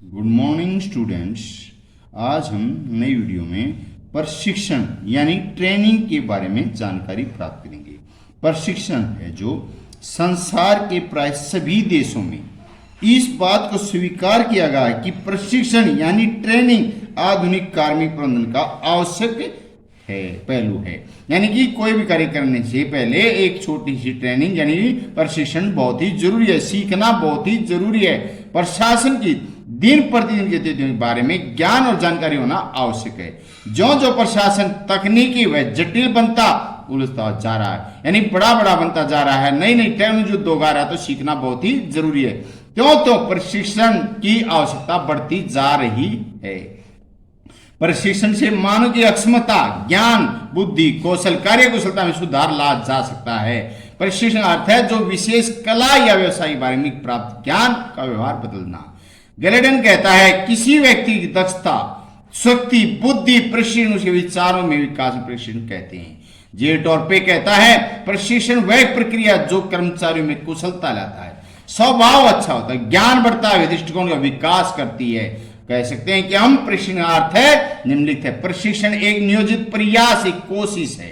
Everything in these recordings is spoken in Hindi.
Good morning students. आज हम नई वीडियो में प्रशिक्षण यानी ट्रेनिंग के बारे में जानकारी प्राप्त करेंगे। प्रशिक्षण है जो संसार के प्राय सभी देशों में इस बात को स्वीकार किया गया है कि प्रशिक्षण यानी ट्रेनिंग आधुनिक कार्मिक प्रबंधन का आवश्यक पहलू है। यानी कि कोई भी कार्य करने से पहले एक छोटी सी ट्रेनिंग यानी प्रशिक्षण बहुत ही जरूरी है। सीखना बहुत ही जरूरी है। प्रशासन की दिन प्रतिदिन के बारे में ज्ञान और जानकारी होना आवश्यक है। जो जो प्रशासन तकनीकी व जटिल बनता उलझता जा रहा है, यानी बड़ा बड़ा बनता जा रहा है, नई नई टेक्नोलॉजी उद्योग आ रहा है, तो सीखना बहुत ही जरूरी है। क्यों? तो प्रशिक्षण की आवश्यकता बढ़ती जा रही है। प्रशिक्षण से मानव की अक्षमता, ज्ञान, बुद्धि, कौशल, कार्य कुशलता में सुधार ला जा सकता है। प्रशिक्षण अर्थ है जो विशेष कला या व्यवसाय बारे में प्राप्त ज्ञान का व्यवहार बदलना। गैलेडन कहता है किसी व्यक्ति की दक्षता, शक्ति, बुद्धि प्रशिक्षण उसके विचारों में विकास प्रशिक्षण कहते हैं। जे टॉर्पे कहता है प्रशिक्षण वह प्रक्रिया जो कर्मचारियों में कुशलता लाता है, स्वभाव अच्छा होता है, ज्ञान बढ़ता है, दृष्टिकोण का विकास करती है। कह सकते हैं कि हम प्रशिक्षण अर्थ है निम्नलिखित है। प्रशिक्षण एक नियोजित प्रयास, एक कोशिश है।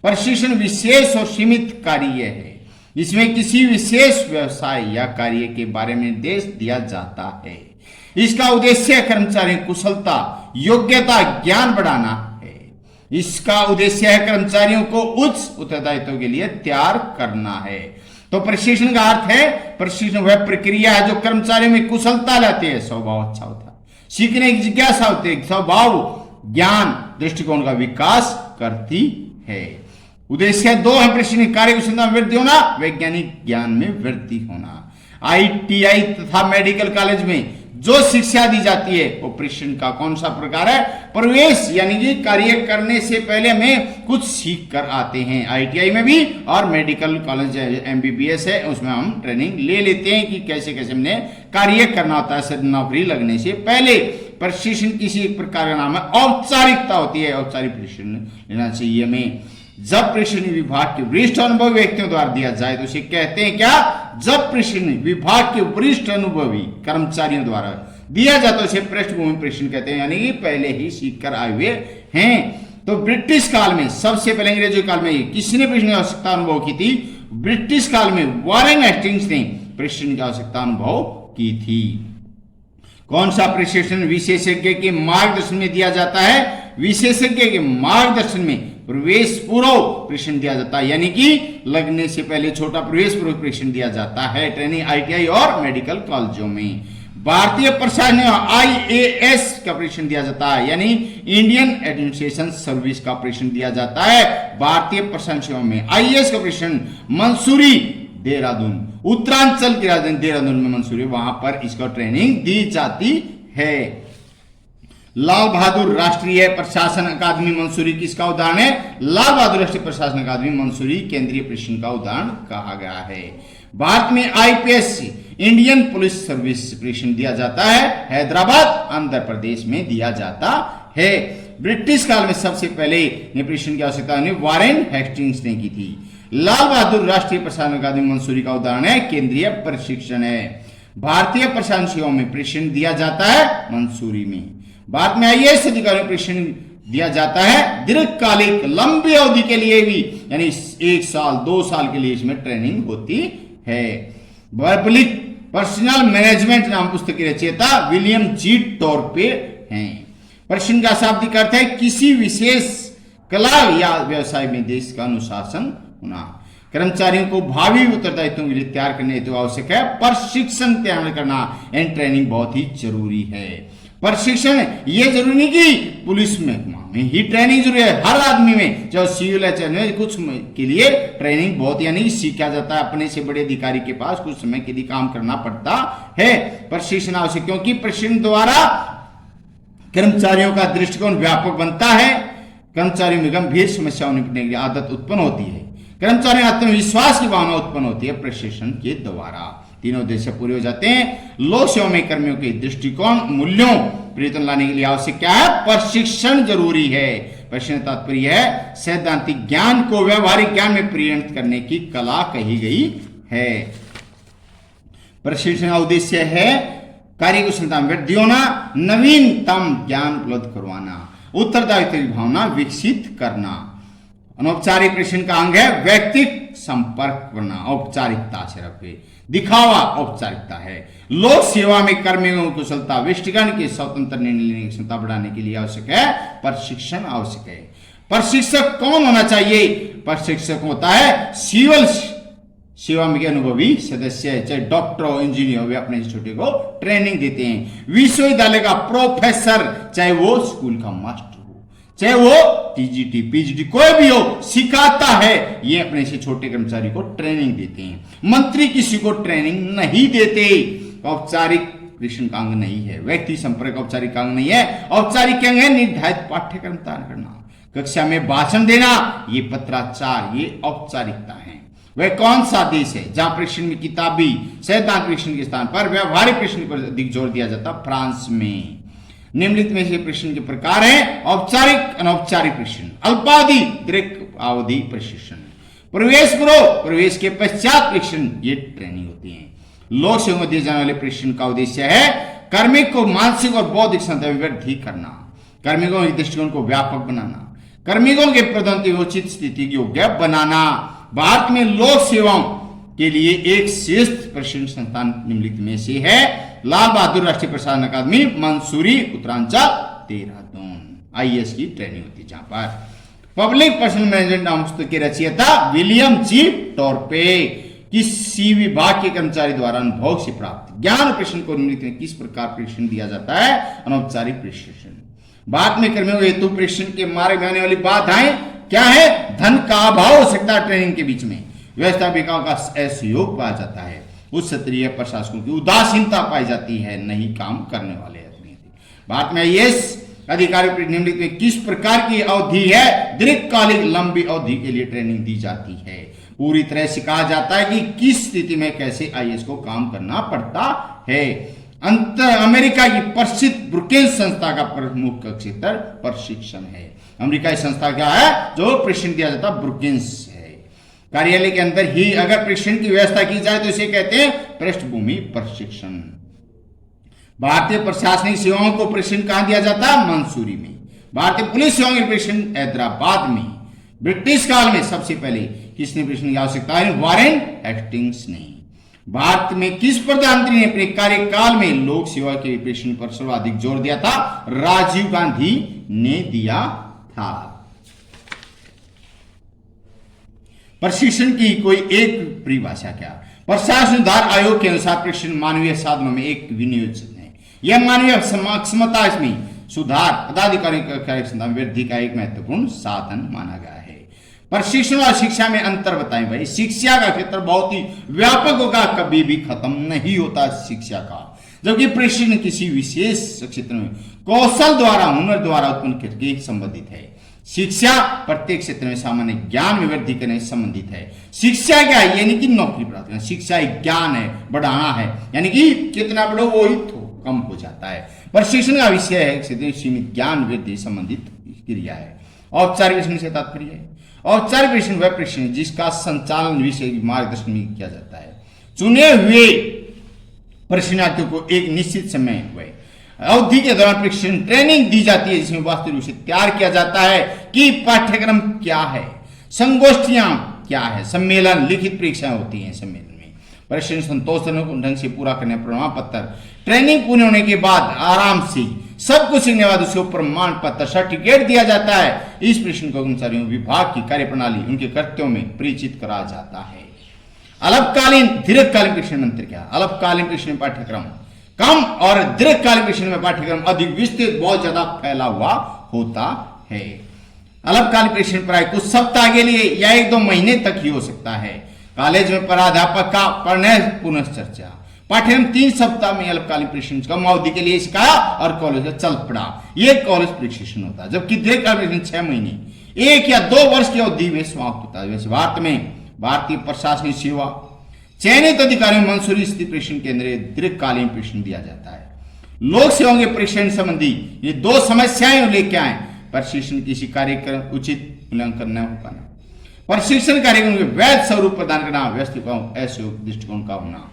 प्रशिक्षण विशेष और सीमित कार्य है। इसमें किसी विशेष व्यवसाय या कार्य के बारे में निर्देश दिया जाता है। इसका उद्देश्य कर्मचारियों की कुशलता, योग्यता, ज्ञान बढ़ाना है। इसका उद्देश्य है कर्मचारियों को उच्च उत्तरदायित्व के लिए तैयार करना है। तो प्रशिक्षण का अर्थ है प्रशिक्षण वह प्रक्रिया है जो कर्मचारियों में कुशलता लाती है, स्वभाव अच्छा होता है, सीखने की जिज्ञासा होती है, स्वभाव, ज्ञान, दृष्टिकोण का विकास करती है। उद्देश्य दो है प्रशिक्षण कार्य कुशलता में वृद्धि होना, वैज्ञानिक ज्ञान में वृद्धि होना। आईटीआई तथा मेडिकल कॉलेज में जो शिक्षा दी जाती है वो प्रशिक्षण का कौन सा प्रकार है? प्रवेश, यानी कि कार्य करने से पहले हमें कुछ सीख कर आते हैं। आईटीआई में भी और मेडिकल कॉलेज एमबीबीएस है, उसमें हम ट्रेनिंग ले लेते हैं कि कैसे कैसे हमने कार्य करना होता है। सिर्फ नौकरी लगने से पहले प्रशिक्षण किसी एक प्रकार का नाम है, औपचारिकता होती है। औपचारिक प्रशिक्षण लेना चाहिए हमें। जब प्रशिक्षण विभाग के वरिष्ठ अनुभवी व्यक्तियों द्वारा दिया जाए तो उसे कहते हैं क्या? जब प्रशिक्षण विभाग के वरिष्ठ अनुभवी कर्मचारियों द्वारा दिया जाता है उसे पृष्ठभूमि प्रशिक्षण कहते हैं, यानी कि पहले ही सीख कर आए हुए हैं। तो ब्रिटिश काल में सबसे पहले, अंग्रेजों काल में किसने प्रशिक्षण की आवश्यकता अनुभव की थी? ब्रिटिश काल में वॉरेन हेस्टिंग्स ने प्रशिक्षण की आवश्यकता अनुभव की थी। कौन सा प्रशिक्षण विशेषज्ञ के मार्गदर्शन में दिया जाता है? विशेषज्ञ के मार्गदर्शन में प्रवेश पूर्व प्रशिक्षण दिया जाता है, यानी कि लगने से पहले छोटा प्रवेश पूर्व प्रशिक्षण दिया जाता है ट्रेनिंग आईटीआई और मेडिकल कॉलेजों में। भारतीय प्रशासन आईएएस का प्रशिक्षण दिया जाता है, यानी इंडियन एडमिनिस्ट्रेशन सर्विस का प्रशिक्षण दिया जाता है। भारतीय प्रशासन सेवा में आईएएस का प्रशिक्षण मंसूरी, देहरादून, उत्तरांचल की राजधानी देहरादून में मंसूरी, वहां पर इसका ट्रेनिंग दी जाती है। लाल बहादुर राष्ट्रीय प्रशासन अकादमी मंसूरी किसका उदाहरण है? लाल बहादुर राष्ट्रीय प्रशासन अकादमी मंसूरी केंद्रीय प्रशिक्षण का उदाहरण कहा गया है। भारत में आईपीएस इंडियन पुलिस सर्विस प्रशिक्षण दिया जाता है, हैदराबाद आंध्र प्रदेश में दिया जाता है। ब्रिटिश काल में सबसे पहले प्रशिक्षण की आवश्यकता वॉरेन हेस्टिंग्स ने की थी। लाल बहादुर राष्ट्रीय प्रशासन अकादमी मंसूरी का उदाहरण है, केंद्रीय प्रशिक्षण है। भारतीय प्रशासन सेवा में प्रशिक्षण दिया जाता है मंसूरी में। भारत में आईएएस अधिकारियों को प्रशिक्षण दिया जाता है दीर्घकालिक, लंबी अवधि के लिए भी, यानी 1 साल 2 साल के लिए इसमें ट्रेनिंग होती है। पब्लिक पर्सनल मैनेजमेंट नाम पुस्तक के रचयिता विलियम जी टॉर्पे हैं। प्रशिक्षण का शाब्दिक अर्थ है किसी विशेष कला या व्यवसाय में देश का अनुशासन होना। कर्मचारियों को भावी उत्तरदायित्वों के लिए तैयार करने हेतु आवश्यक है प्रशिक्षण तैयार करना एंड ट्रेनिंग बहुत ही जरूरी है। प्रशिक्षण ये जरूरी नहीं कि पुलिस में ही ट्रेनिंग जरूरी है, हर आदमी में, चाहे सिविल है चाहे कुछ के लिए ट्रेनिंग बहुत, यानी सीखा जाता है। अपने से बड़े अधिकारी के पास कुछ समय के लिए काम करना पड़ता है। प्रशिक्षण आवश्यक क्योंकि प्रशिक्षण द्वारा कर्मचारियों का दृष्टिकोण व्यापक बनता है। कर्मचारियों में गंभीर समस्याओं निपटने की आदत उत्पन्न होती है। कर्मचारियों में आत्मविश्वास की भावना उत्पन्न होती है प्रशिक्षण के द्वारा। तीनों उद्देश्य पूरे हो जाते हैं। लोक सेवा में कर्मियों के दृष्टिकोण, मूल्यों परिवर्तन लाने के लिए आवश्यक क्या है? प्रशिक्षण जरूरी है। प्रशिक्षण तात्पर्य है सैद्धांतिक ज्ञान को व्यवहारिक ज्ञान में परिणत करने की कला कही गई है। प्रशिक्षण का उद्देश्य है कार्य कुशलता में वृद्धि होना, नवीनतम ज्ञान उपलब्ध करवाना, उत्तरदायित्व की भावना विकसित करना। अनौपचारिक प्रशिक्षण का अंग है व्यक्तिगत संपर्क करना, औपचारिकता से रखे, दिखावा औपचारिकता है। लोक सेवा में कर्मियों की कुशलता विष्टिगण के स्वतंत्र निर्णय लेने की क्षमता बढ़ाने के लिए आवश्यक है प्रशिक्षण आवश्यक है। प्रशिक्षक कौन होना चाहिए? प्रशिक्षक होता है सिविल सेवा में अनुभवी सदस्य है, चाहे डॉक्टर हो, इंजीनियर हो, वे अपने छोटे को ट्रेनिंग देते हैं। विश्वविद्यालय का प्रोफेसर, चाहे वो स्कूल का मास्टर हो, चाहे वो टीजीटी पीजीटी कोई भी हो, सिखाता है। ये अपने से छोटे कर्मचारी को ट्रेनिंग देते हैं। मंत्री किसी को ट्रेनिंग नहीं देते। औपचारिक प्रशिक्षण का अंग नहीं है। व्यक्ति संपर्क औपचारिक अंग नहीं है। औपचारिक अंग है निर्धारित पाठ्यक्रम तैयार करना, कक्षा में भाषण देना, ये पत्राचार, ये औपचारिकता है। वह कौन सा देश है जहां प्रशिक्षण में किताबी सैद्धांतिक प्रशिक्षण के स्थान पर व्यवहारिक प्रशिक्षण पर अधिक जोर दिया जाता? फ्रांस में। निम्नलिखित में से प्रशिक्षण के प्रकार हैं: औपचारिक, अनौपचारिक प्रशिक्षण, अल्पावधि, दीर्घावधि प्रशिक्षण, प्रवेश पूर्व, प्रवेश के पश्चात प्रशिक्षण, ये ट्रेनिंग होती है। लोक सेवा में दिए जाने वाले प्रशिक्षण का उद्देश्य है कार्मिक को मानसिक और बौद्धिक क्षमता में वृद्धि करना, कार्मिकों के दृष्टिकोण को व्यापक बनाना, कार्मिकों के पदोन्नति को उचित स्थिति योग्य बनाना। भारत में लोक सेवाओं के लिए एक श्रेष्ठ प्रशिक्षण संस्थान निम्नलिखित में से है: लाल बहादुर राष्ट्रीय प्रशासन अकादमी, मंसूरी, उत्तरांचल, देहरादून। आईएएस की ट्रेनिंग होती है जहां पर। पब्लिक पर्सनल मैनेजमेंट नाम पुस्तक के रचयिता विलियम जी टॉर्पे। किसी विभाग के कर्मचारी द्वारा अनुभव से प्राप्त ज्ञान और प्रशिक्षण को निम्नलिखित में किस प्रकार प्रशिक्षण दिया जाता है? अनौपचारिक प्रशिक्षण। भारत में कर्मियों हेतु प्रशिक्षण के मार्ग में आने वाली बाधाएं क्या है? धन का अभाव हो सकता है, ट्रेनिंग के बीच में व्यवस्थापिकाओं का असहयोग पाया जाता है, उच्च स्तरीय प्रशासकों की उदासीनता पाई जाती है, नहीं काम करने वाले आदमी। भारत में आईएएस अधिकारी निम्नलिखित में किस प्रकार की अवधि है? दीर्घकालिक लंबी अवधि के लिए ट्रेनिंग दी जाती है। पूरी तरह सिखाया जाता है कि किस स्थिति में कैसे आईएएस को काम करना पड़ता है। अमेरिका की प्रसिद्ध ब्रुकिंस संस्था का प्रमुख क्षेत्र प्रशिक्षण है। अमेरिका की संस्था क्या है जो प्रशिक्षण दिया जाता? ब्रुकिंस है। कार्यालय के अंदर ही अगर प्रशिक्षण की व्यवस्था की जाए तो इसे कहते हैं पृष्ठभूमि प्रशिक्षण। भारतीय प्रशासनिक सेवाओं को प्रशिक्षण कहां दिया जाता? मंसूरी में। भारतीय पुलिस सेवाओं के प्रशिक्षण हैदराबाद में। ब्रिटिश काल में सबसे पहले किसने प्रशिक्षण की आवश्यकता है? वारेन हेस्टिंग्स ने। भारत में किस प्रधानमंत्री ने अपने कार्यकाल में लोक सेवा के प्रशिक्षण पर सर्वाधिक जोर दिया था? राजीव गांधी ने दिया था। प्रशिक्षण की कोई एक परिभाषा क्या? प्रशासन सुधार आयोग के अनुसार प्रशिक्षण मानवीय साधनों में एक विनियोजन है। यह मानवीय क्षमता में सुधार, पदाधिकारी कार्यक्षमता में वृद्धि का एक महत्वपूर्ण साधन माना गया है। प्रशिक्षण और शिक्षा में अंतर बताएं भाई। शिक्षा का क्षेत्र बहुत ही व्यापक होगा, कभी भी खत्म नहीं होता शिक्षा का, जबकि प्रशिक्षण किसी विशेष क्षेत्र में कौशल द्वारा, हुनर द्वारा उत्पन्न करके संबंधित है। शिक्षा प्रत्येक क्षेत्र में सामान्य ज्ञान में वृद्धि करने से संबंधित है। शिक्षा क्या है? यानी कि नौकरी प्राप्त करना। शिक्षा एक ज्ञान है, बढ़ाना है, यानी कि कितना बढ़ो वो ही तो कम हो जाता है। प्रशिक्षण का विषय है क्षेत्र सीमित ज्ञान वृद्धि संबंधित क्रिया है। औपचारिक प्रशिक्षण से तात्पर्य है औपचारिक प्रशिक्षण वह प्रशिक्षण जिसका संचालन विषय मार्गदर्शन में किया जाता है। चुने हुए प्रशिक्षणार्थियों को एक निश्चित समय अवधि के दौरान प्रशिक्षण ट्रेनिंग दी जाती है, जिसमें वास्तविक रूप से तैयार किया जाता है कि पाठ्यक्रम क्या है, संगोष्ठियां क्या है, सम्मेलन, लिखित परीक्षाएं होती हैं। सम्मेलन में प्रशिक्षण संतोषजनक ढंग से पूरा करने प्रमाण पत्र, ट्रेनिंग पूर्ण होने के बाद आराम से सब कुछ सीखने के बाद उसको प्रमाण पत्र सर्टिफिकेट दिया जाता है। इस प्रशिक्षण को कर्मचारियों विभाग की कार्यप्रणाली, उनके कर्तव्यों में परिचित करा जाता है। अल्पकालीन दीर्घकालीन प्रशिक्षण अंतर क्या? अल्पकालीन प्रशिक्षण पाठ्यक्रम कम और दीर्घकालीन प्रशिक्षण में पाठ्यक्रम अधिक विस्तृत, बहुत ज्यादा फैला हुआ होता है। अल्पकालीन प्रशिक्षण प्राय कुछ सप्ताह के लिए या 1-2 महीने तक ही हो सकता है। कॉलेज में प्राध्यापक का पढ़ने पुनः चर्चा। पाठ्यक्रम 3 सप्ताह में अल्पकालीन प्रशिक्षण कम अवधि के लिए सिखाया और कॉलेज में चल पड़ा, ये कॉलेज प्रशिक्षण होता है। जबकि दीर्घकालीन प्रशिक्षण 6 महीने, 1 या 2 वर्ष की अवधि में समाप्त होता है। वैसे भारत में भारतीय प्रशासनिक सेवा चयनित अधिकारियों में मंसूरी स्थित प्रशिक्षण केंद्र दीर्घकालीन प्रशिक्षण दिया जाता है। लोक सेवाओं के प्रशिक्षण संबंधी ये 2 समस्याएं लेके आए। प्रशिक्षण किसी कार्यक्रम उचित मूल्यांकन न हो पाना, प्रशिक्षण कार्यक्रम के वैध स्वरूप प्रदान करना, व्यवस्थितों असहयोग दृष्टिकोण का होना।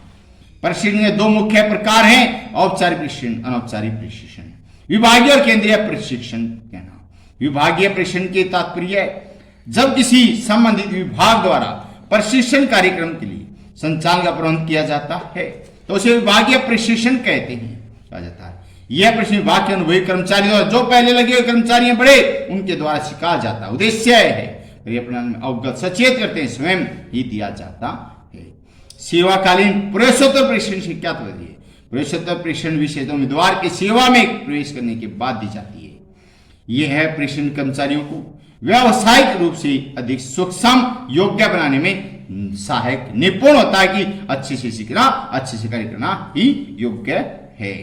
प्रशिक्षण के दो मुख्य प्रकार हैं, औपचारिक प्रशिक्षण, अनौपचारिक प्रशिक्षण। विभागीय और केंद्रीय प्रशिक्षण कहना। विभागीय प्रशिक्षण के तात्पर्य है जब किसी संबंधित विभाग द्वारा प्रशिक्षण कार्यक्रम के लिए संचालन का प्रबंध किया जाता है तो उसे विभागीय प्रशिक्षण कहते हैं, कहा जाता है। यह प्रशिक्षण विभाग के अनुभवी कर्मचारी द्वारा जो पहले लगे हुए कर्मचारी हैं बड़े उनके द्वारा सिखाया जाता है। उद्देश्य है परियोजना में अवगत सचेत करते हैं स्वयं ही दिया जाता है। सेवाकालीन प्रवेशोत्तर प्रशिक्षण से क्या तात्पर्य है? प्रवेशोत्तर प्रशिक्षण विशेष उम्मीदवार की सेवा में प्रवेश करने के बाद दी जाती है। यह है प्रशिक्षण कर्मचारियों को व्यावसायिक रूप से अधिक सूक्ष्म योग्य बनाने में सहायक निपुण होता है कि अच्छे से सीखना, अच्छे से कार्य करना ही योग्य है।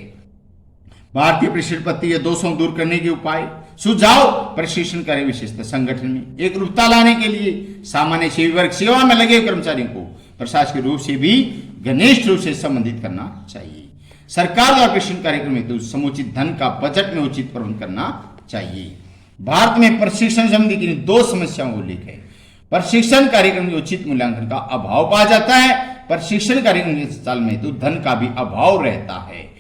भारतीय प्रशिक्षण पद्धति दोषों दूर करने के उपाय सुझाव। प्रशिक्षण कार्य विशेषता संगठन में एक रूपता लाने के लिए सामान्य सेवी वर्ग सेवा में लगे कर्मचारियों को प्रशासनिक रूप से भी घनिष्ठ रूप से संबंधित करना चाहिए। सरकार द्वारा प्रशिक्षण कार्यक्रम में तो समुचित धन का बजट में उचित प्रबंध करना चाहिए। भारत में प्रशिक्षण संबंधी की दो समस्याओं का उल्लेख है। प्रशिक्षण कार्यक्रम के उचित मूल्यांकन का अभाव पाया जाता है। प्रशिक्षण कार्यक्रम के संचालन में तो धन का भी अभाव रहता है।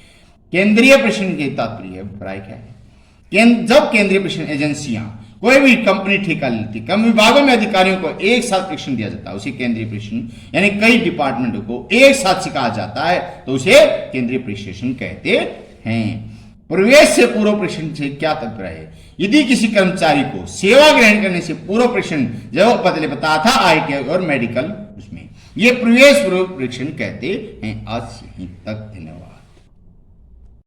केंद्रीय प्रशिक्षण के तात्पर्य अभिप्राय क्या है? जब केंद्रीय प्रशिक्षण एजेंसियां कोई भी कंपनी ठेका लेती, कम विभागों में अधिकारियों को एक साथ प्रशिक्षण दिया जाता है उसे केंद्रीय प्रशिक्षण, यानी कई डिपार्टमेंटों को एक साथ सिखाया जाता है तो उसे केंद्रीय प्रशिक्षण कहते हैं। प्रवेश से पूर्व प्रशिक्षण से क्या तात्पर्य है? यदि किसी कर्मचारी को सेवा ग्रहण करने से पूर्व प्रशिक्षण जो पहले बताया था IIT और मेडिकल उसमें, ये प्रवेश पूर्व प्रशिक्षण कहते हैं। आज यहीं तक, धन्यवाद।